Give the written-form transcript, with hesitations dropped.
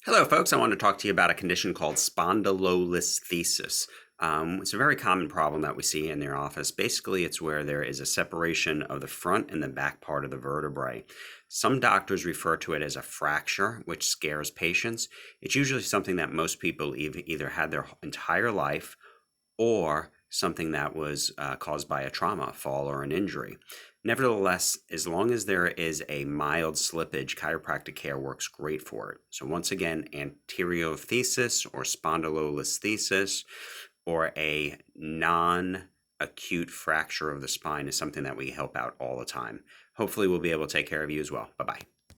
Hello, folks. I want to talk to you about a condition called spondylolisthesis. It's a very common problem that we see in their office. Basically, it's where there is a separation of the front and the back part of the vertebrae. Some doctors refer to it as a fracture, which scares patients. It's usually something that most people either had their entire life or something that was caused by a trauma, a fall, or an injury. Nevertheless, as long as there is a mild slippage, chiropractic care works great for it. So once again, anteriothesis or spondylolisthesis or a non-acute fracture of the spine is something that we help out all the time. Hopefully we'll be able to take care of you as well. Bye-bye.